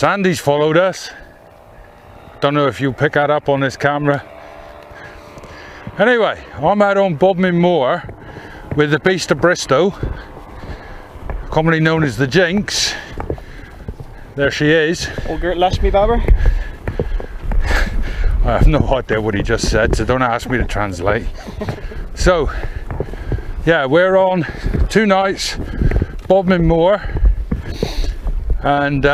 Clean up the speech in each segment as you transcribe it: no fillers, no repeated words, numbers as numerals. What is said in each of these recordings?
Sandy's followed us. Don't know if you'll pick that up on this camera. Anyway, I'm out on Bodmin Moor with the Beast of Bristow, commonly known as the Jinx. There she is. All girt lash me, Babber? I have no idea what he just said, so don't ask me to translate. So, yeah, we're on 2 nights, Bodmin Moor, and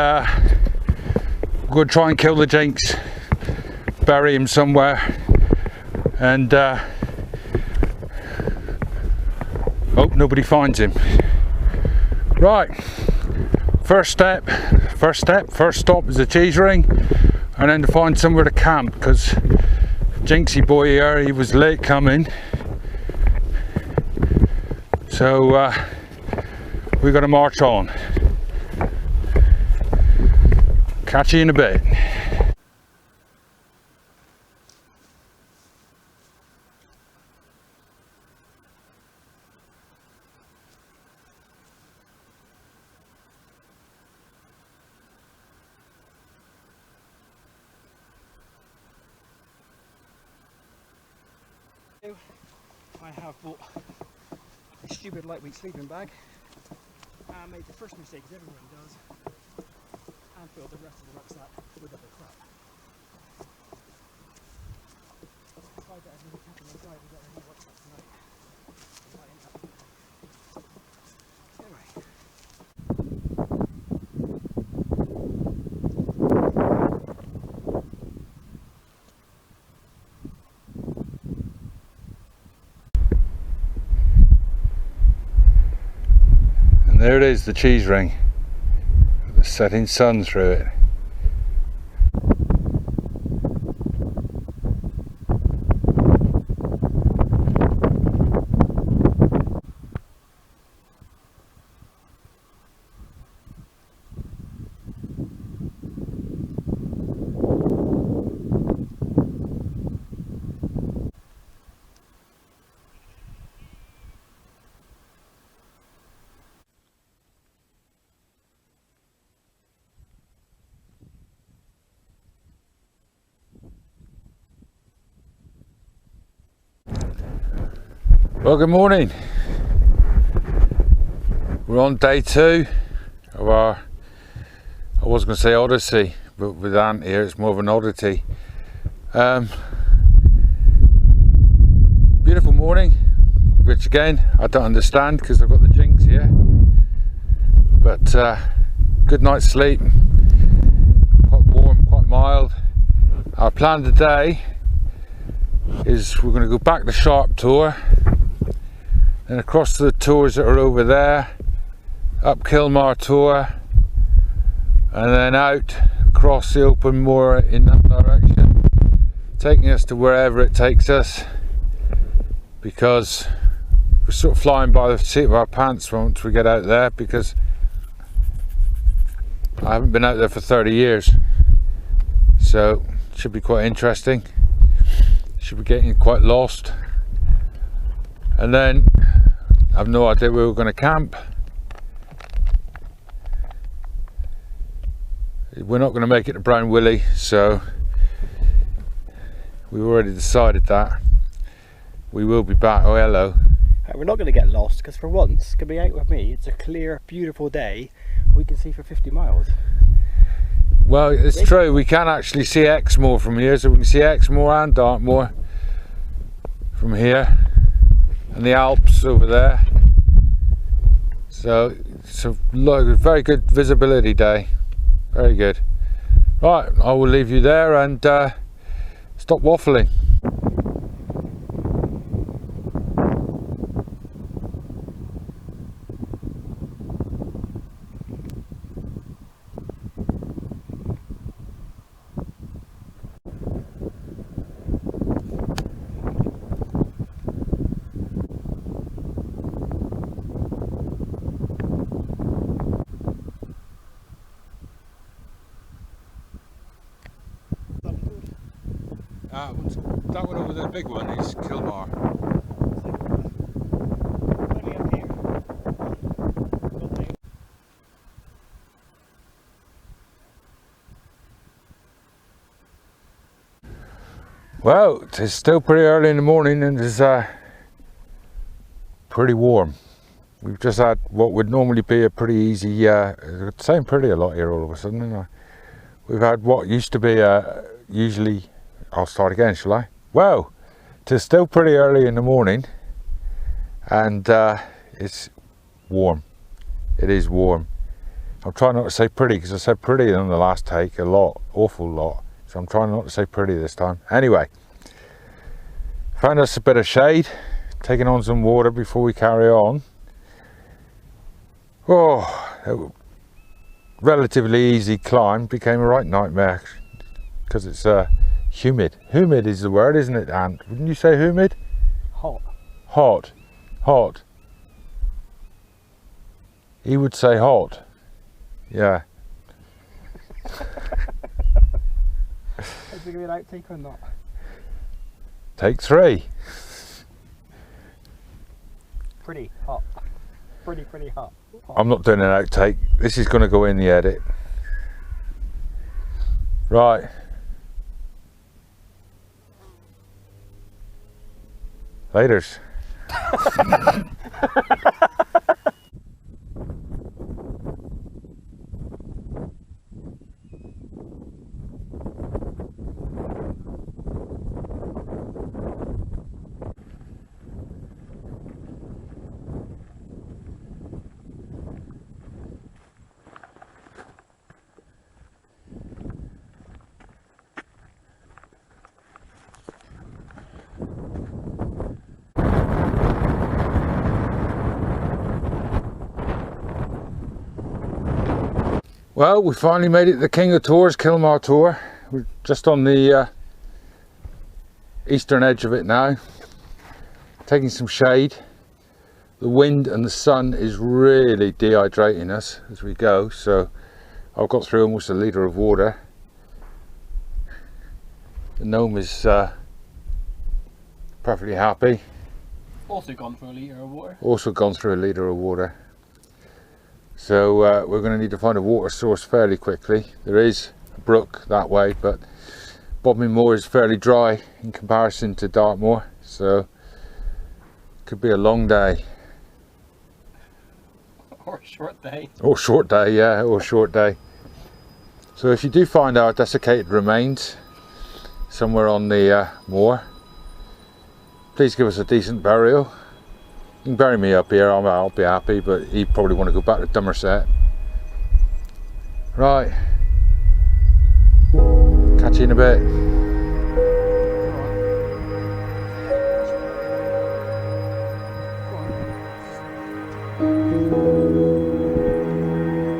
we're going to try and kill the Jinx, bury him somewhere, and hope nobody finds him. Right, first stop is the cheese ring, and then to find somewhere to camp, because Jinxie boy here, he was late coming, so we got to march on. Catch you in a bit. I have bought a stupid lightweight sleeping bag and made the first mistake everyone does and filled the rest of the rucksack with other crap. If I get everything up in my dive, we got a new rucksack tonight. Anyway. There it is, the cheese ring, the setting sun through it. Well, good morning. We're on day 2 of our, I was going to say odyssey, but with Ant here it's more of an oddity. Beautiful morning, which again I don't understand because I've got the Jinx here, but good night's sleep, quite warm, quite mild. Our plan today is we're going to go back the Sharp tour, and across to the tours that are over there, up Kilmar tour, and then out across the open moor in that direction, taking us to wherever it takes us, because we're sort of flying by the seat of our pants once we get out there, because I haven't been out there for 30 years, so it should be quite interesting. Should be getting quite lost, and then I have no idea where we're going to camp. We're not going to make it to Brown Willie, so we've already decided that we will be back. Oh, hello. We're not going to get lost because for once, going to be out with me, it's a clear, beautiful day. We can see for 50 miles. Well, it's true, we can actually see Exmoor from here, so we can see Exmoor and Dartmoor from here, and the Alps over there. So it's a very good visibility day, very good. Right, I will leave you there and stop waffling. That one over there, the big one, is Kilmar. Well, it's still pretty early in the morning and it's pretty warm. We've just had what would normally be a pretty easy, it's saying pretty a lot here all of a sudden, isn't it? We've had what used to be usually, I'll start again, shall I? Well, it's still pretty early in the morning and it's warm. It is warm. I'm trying not to say pretty because I said pretty on the last take a lot, awful lot. So I'm trying not to say pretty this time. Anyway, found us a bit of shade, taking on some water before we carry on. Oh, relatively easy climb became a right nightmare because it's humid. Humid is the word, isn't it, Ant? Wouldn't you say humid? Hot. Hot. Hot. He would say hot. Yeah. Is it going to be an outtake or not? Take 3. Pretty hot. Pretty hot. I'm not doing an outtake. This is going to go in the edit. Right. Laters. Well, we finally made it to the King of Tours, Kilmar Tour. We're just on the eastern edge of it now, taking some shade. The wind and the sun is really dehydrating us as we go, so I've got through almost a litre of water. The gnome is perfectly happy. Also gone through a litre of water. Also gone through a litre of water. So we're going to need to find a water source fairly quickly. There is a brook that way, but Bodmin Moor is fairly dry in comparison to Dartmoor, so could be a long day. Or a short day. Or short day, yeah, or short day. So if you do find our desiccated remains somewhere on the moor, please give us a decent burial. You can bury me up here, I'll be happy, but he'd probably want to go back to Somerset. Right, catch you in a bit.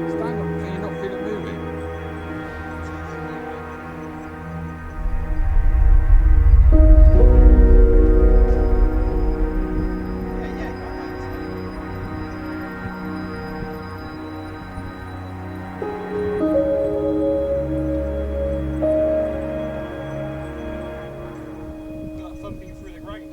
Stand up, can you not feel it moving? Thumping through the ground.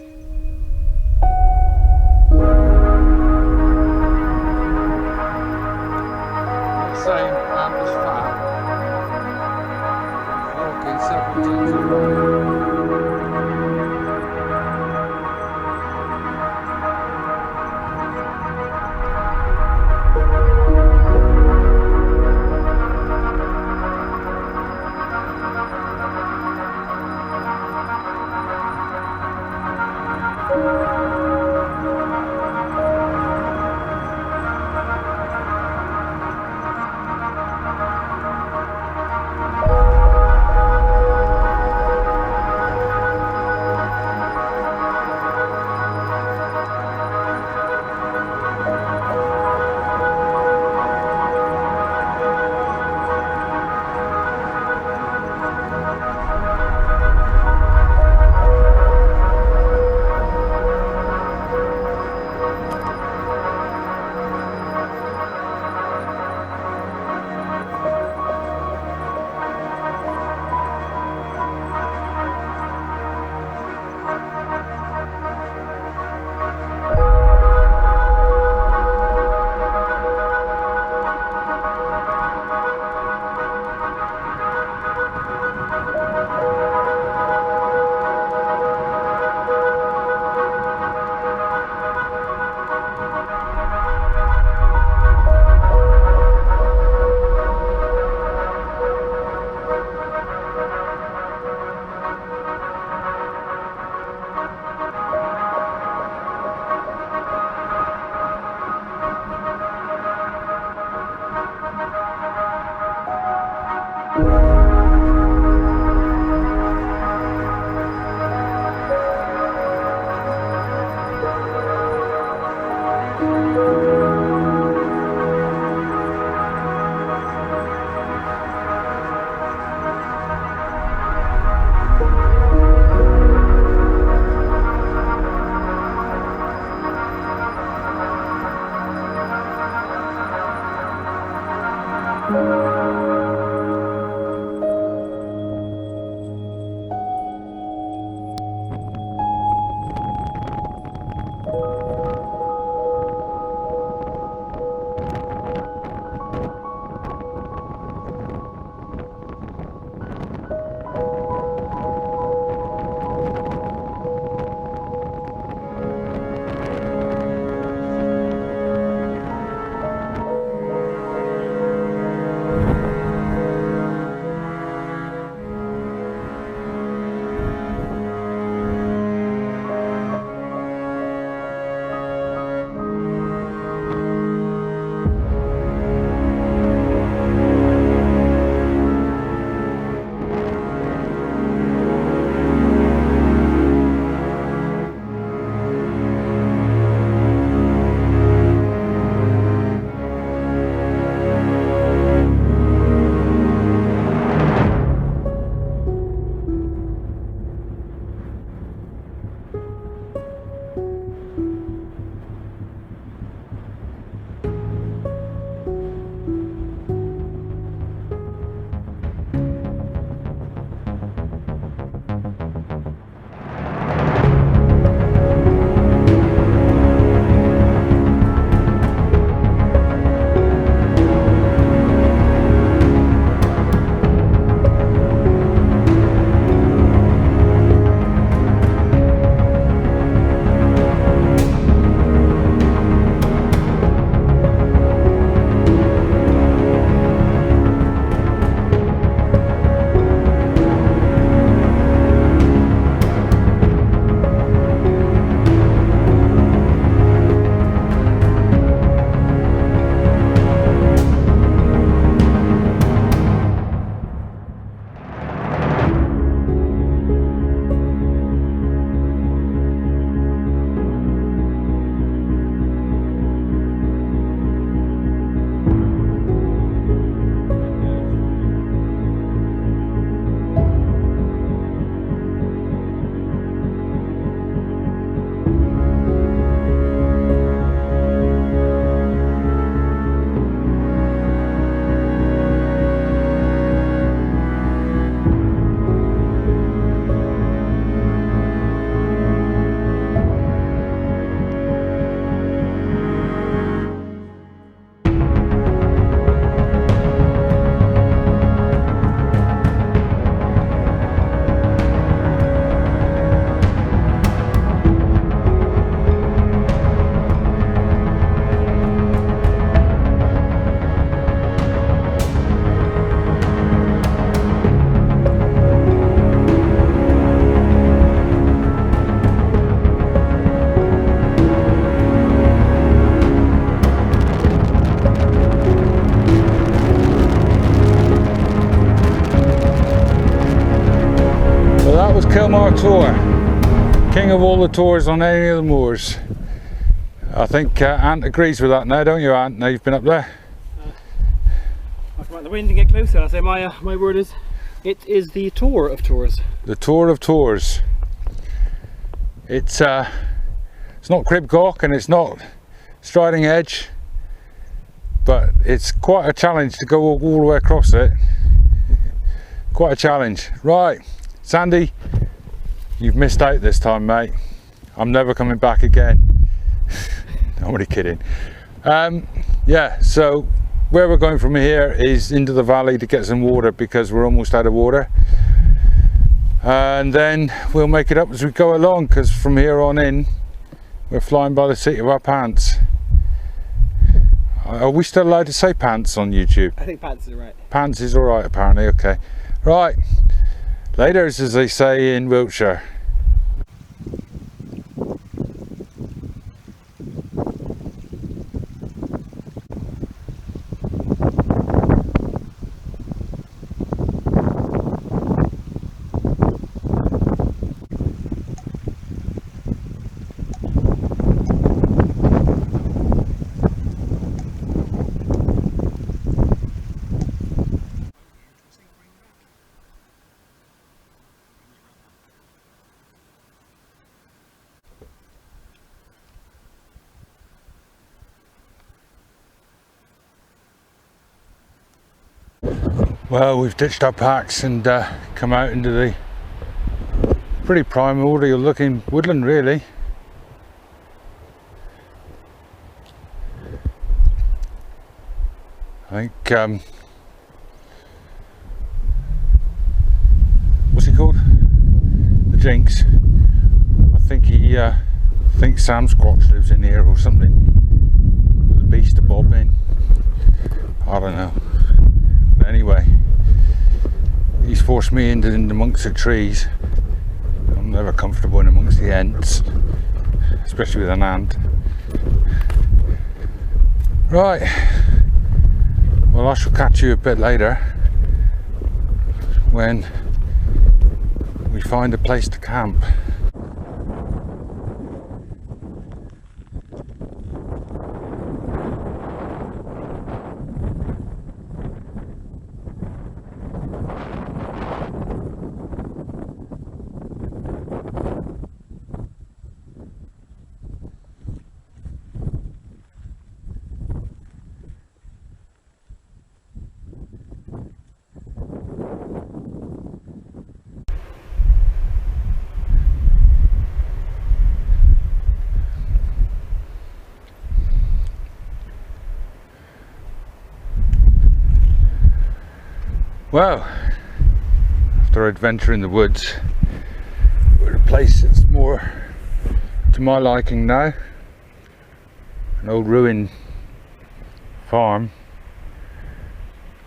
Same amp as fat. Walking several Kilmar tour, king of all the tours on any of the moors. I think Ant agrees with that now, don't you, Ant? Now you've been up there. I have to the wind and get closer. I say my word is, it is the tour of tours. The tour of tours. It's not Cribcock and it's not Striding Edge, but it's quite a challenge to go all the way across it. Quite a challenge. Right, Sandy, you've missed out this time, mate. I'm never coming back again. I'm only kidding. Yeah, so where we're going from here is into the valley to get some water because we're almost out of water. And then we'll make it up as we go along, because from here on in, we're flying by the seat of our pants. Are we still allowed to say pants on YouTube? I think pants is alright. Pants is alright, apparently, okay. Right, laters, as they say in Wiltshire. Well, we've ditched our packs and come out into the pretty primordial looking woodland, really. I think, what's he called? The Jinx. I think he thinks Sam Squatch lives in here or something. With the beast of Bodmin. I don't know. But anyway, he's forced me into amongst the trees. I'm never comfortable in amongst the ants, especially with an ant. Right. Well, I shall catch you a bit later when we find a place to camp. Well, after adventure in the woods, we're at a place that's more to my liking now. An old ruined farm.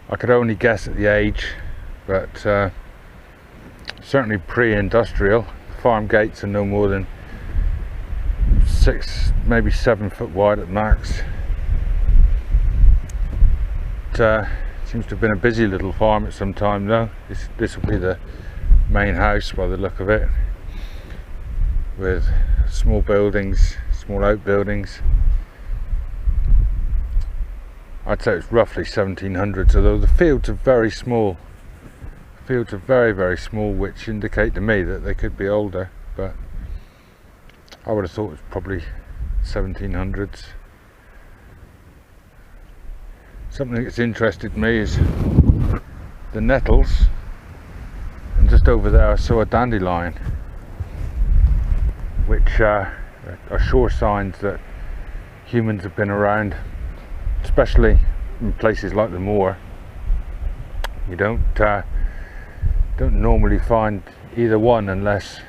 I could only guess at the age, but certainly pre-industrial. Farm gates are no more than 6, maybe 7 foot wide at max. Seems to have been a busy little farm at some time though. This will be the main house by the look of it, with small buildings, small outbuildings. I'd say it's roughly 1700s, although the fields are very small. The fields are very, very small, which indicate to me that they could be older, but I would have thought it was probably 1700s. Something that's interested me is the nettles, and just over there I saw a dandelion, which are sure signs that humans have been around, especially in places like the moor. You don't normally find either one unless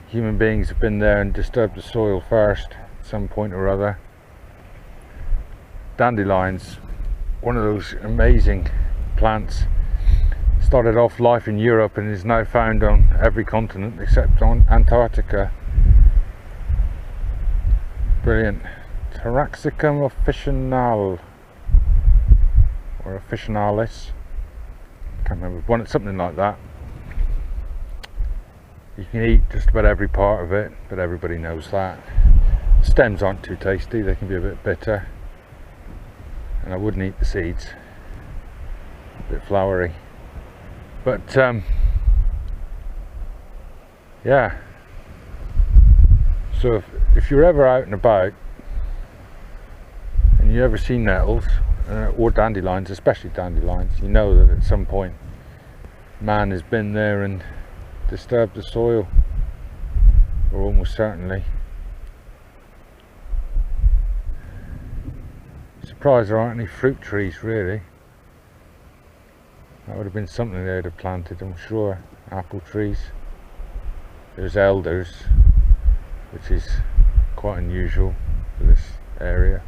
human beings have been there and disturbed the soil first at some point or other. Dandelions, one of those amazing plants, started off life in Europe and is now found on every continent except on Antarctica. Brilliant. Taraxacum officinale or officinalis, can't remember, something like that. You can eat just about every part of it, but everybody knows that. The stems aren't too tasty, they can be a bit bitter. And I wouldn't eat the seeds, a bit flowery, but yeah, so if you're ever out and about and you ever see nettles or dandelions, especially dandelions, you know that at some point man has been there and disturbed the soil, or almost certainly. Surprised there aren't any fruit trees, really. That would have been something they'd have planted, I'm sure. Apple trees. There's elders, which is quite unusual for this area,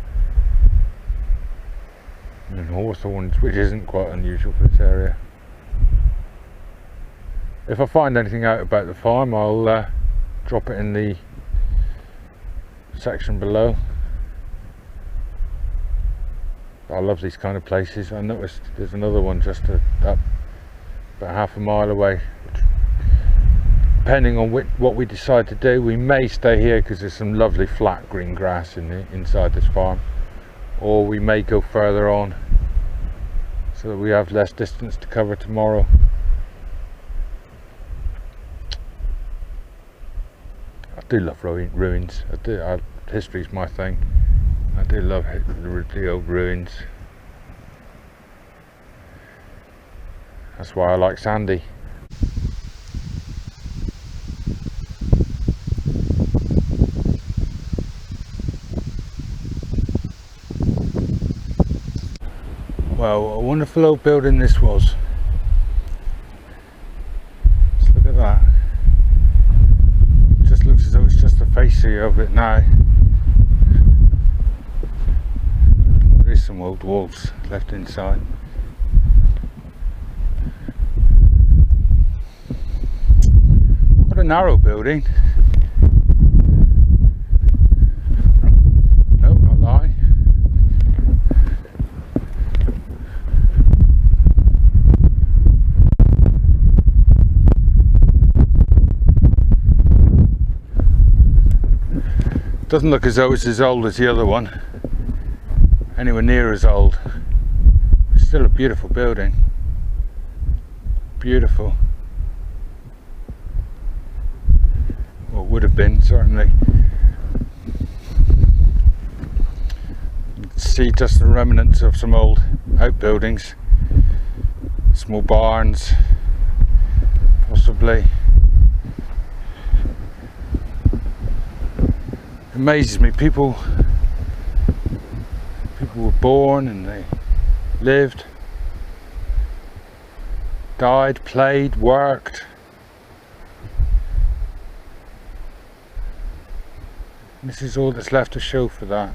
and hawthorns, which isn't quite unusual for this area. If I find anything out about the farm, I'll drop it in the section below. I love these kind of places. I noticed there's another one just up about half a mile away. Depending on what we decide to do, we may stay here because there's some lovely flat green grass inside this farm, or we may go further on so that we have less distance to cover tomorrow. I do love ruins. History's my thing. I do love the old ruins. That's why I like sandy. Well, a wonderful old building this was. Just look at that. It just looks as though it's just the fascia of it now. There is some old walls left inside. What a narrow building. Nope, I lie. Doesn't look as though it's as old as the other one, anywhere near as old. It's still a beautiful building, beautiful. Well, it would have been, certainly. You can see just the remnants of some old outbuildings, small barns, possibly. It amazes me, people were born and they lived, died, played, worked. And this is all that's left to show for that.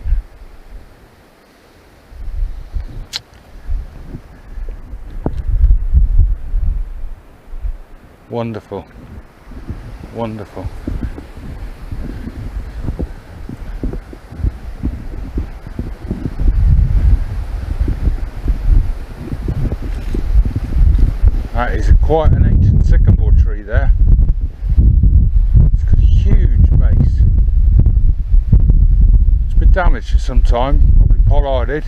Wonderful, wonderful. That is quite an ancient sycamore tree there. It's got a huge base. It's been damaged at some time, probably pollarded.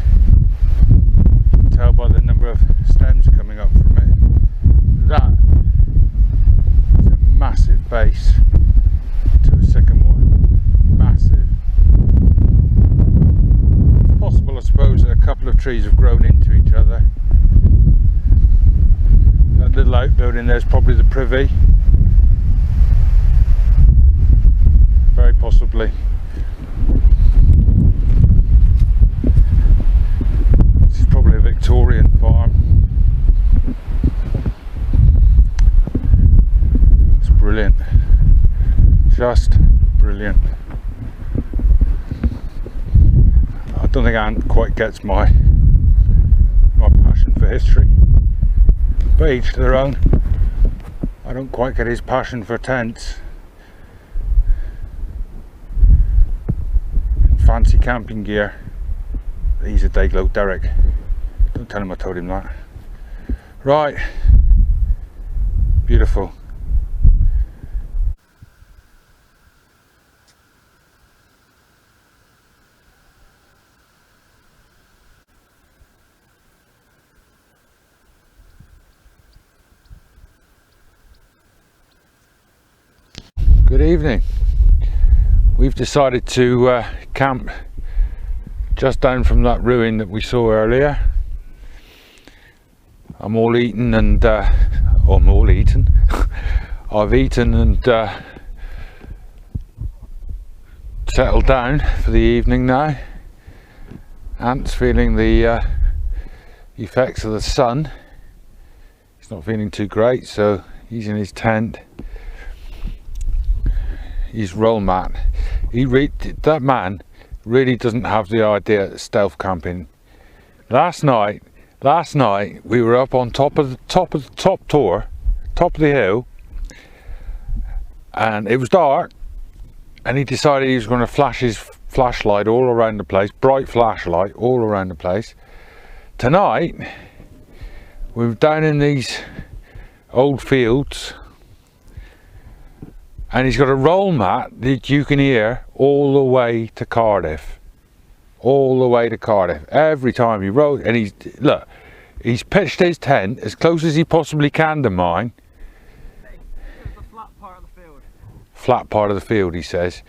You can tell by the number of stems coming up from it. That is a massive base to a sycamore. Massive. It's possible, I suppose, that a couple of trees have grown into each other. That little outbuilding there's probably the privy. Very possibly. This is probably a Victorian farm. It's brilliant. Just brilliant. I don't think Ant quite gets my passion for history. But each to their own. I don't quite get his passion for tents and fancy camping gear. He's a Dayglow Derek. Don't tell him I told him that. Right. Beautiful. Good evening. We've decided to camp just down from that ruin that we saw earlier. I'm all eaten and I'm all eaten. I've eaten and settled down for the evening now. Ant's feeling the effects of the sun. He's not feeling too great, so he's in his tent. His roll mat. That man really doesn't have the idea of stealth camping. Last night we were up on top of the hill, and it was dark, and he decided he was going to flash his flashlight all around the place, bright flashlight all around the place. Tonight we were down in these old fields, and he's got a roll mat that you can hear all the way to Cardiff. All the way to Cardiff. Every time he rolls, and he's pitched his tent as close as he possibly can to mine. The flat part of the field. Flat part of the field, he says.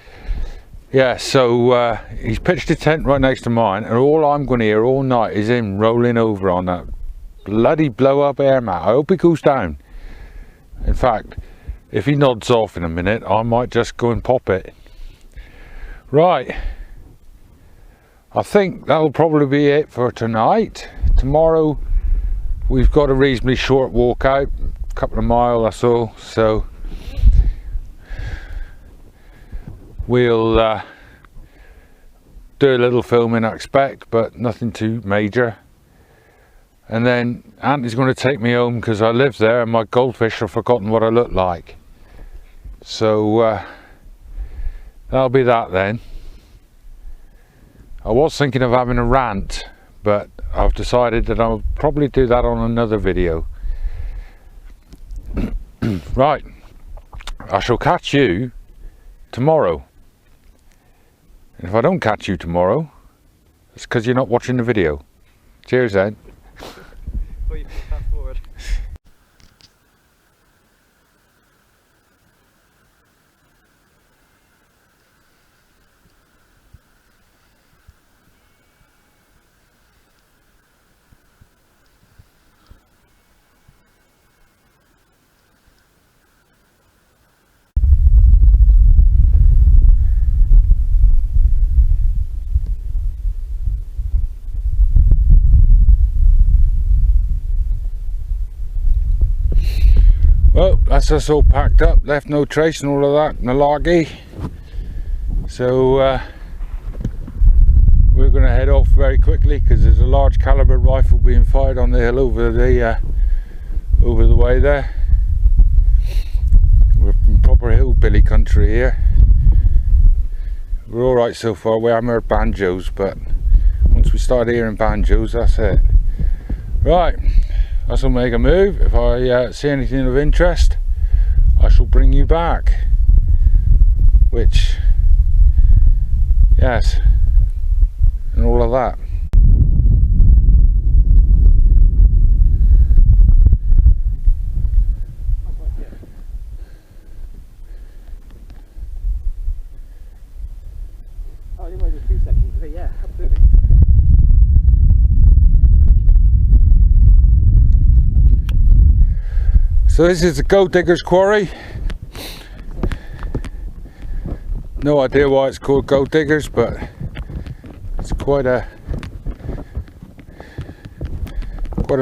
Yeah, so he's pitched his tent right next to mine, and all I'm going to hear all night is him rolling over on that bloody blow up air mat. I hope he goes down. In fact, if he nods off in a minute, I might just go and pop it. Right, I think that'll probably be it for tonight. Tomorrow we've got a reasonably short walk out, a couple of miles or so, so we'll do a little filming, I expect, but nothing too major. And then Auntie's going to take me home because I live there and my goldfish have forgotten what I look like. So that'll be that then. I was thinking of having a rant, but I've decided that I'll probably do that on another video. Right, I shall catch you tomorrow. And if I don't catch you tomorrow, it's because you're not watching the video. Cheers then. Well, that's us all packed up, left no trace and all of that malarkey. So we're going to head off very quickly because there's a large caliber rifle being fired on the hill over the way there. We're in proper hillbilly country here. We're alright so far. We haven't heard banjos, but once we start hearing banjos, that's it. Right. I shall make a move. If I see anything of interest, I shall bring you back. Which, yes, and all of that. Oh, you might do 2 sections of it, yeah, absolutely. So this is the Gold Diggers Quarry. No idea why it's called Gold Diggers, but it's quite a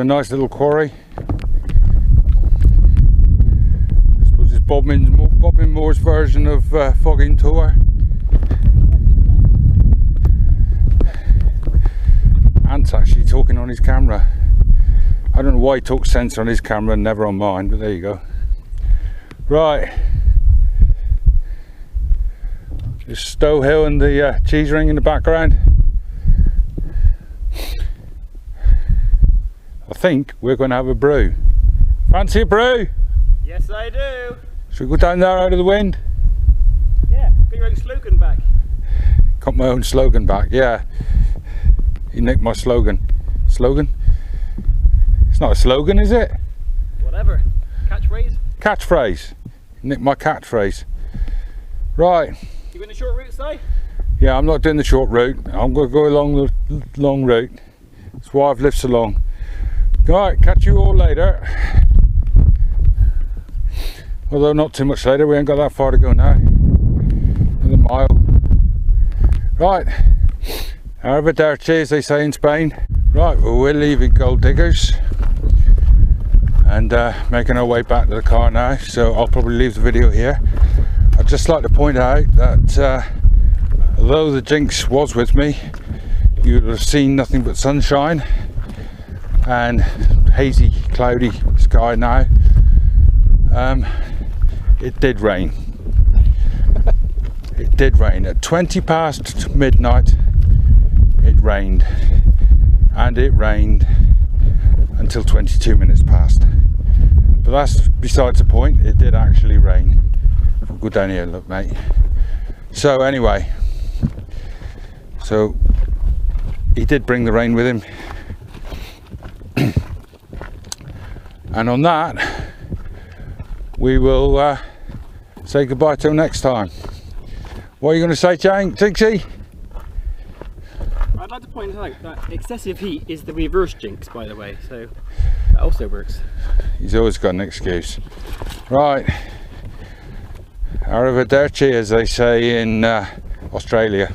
nice little quarry. I suppose it's Bodmin Moor's version of Fogging Tour. Ant's actually talking on his camera. I don't know why he talks sense on his camera and never on mine, but there you go. Right. There's Stowe Hill and the cheese ring in the background. I think we're going to have a brew. Fancy a brew? Yes, I do. Should we go down there out of the wind? Yeah, get your own slogan back. Got my own slogan back, yeah. He nicked my slogan. Slogan? It's not a slogan, is it? Whatever. Catchphrase? Catchphrase. Nick my catchphrase. Right. You in the short route, Si? Yeah, I'm not doing the short route. I'm going to go along the long route. That's why I've lived so long. Right, catch you all later. Although not too much later, we ain't got that far to go now. Another mile. Right. Arrivederci, as they say in Spain. Right, well, we're leaving Gold Diggers and making our way back to the car now, so I'll probably leave the video here. I'd just like to point out that although the Jinx was with me, you'd have seen nothing but sunshine and hazy, cloudy sky now. It did rain. It did rain. At 20 past midnight, it rained. And it rained until 22 minutes past. But that's besides the point. It did actually rain. We'll go down here and look, mate. So anyway, so he did bring the rain with him. And on that, we will say goodbye till next time. What are you going to say, Jinxie? I'd like to point out that excessive heat is the reverse jinx, by the way, so also works. He's always got an excuse. Right. Arrivederci, as they say in Australia.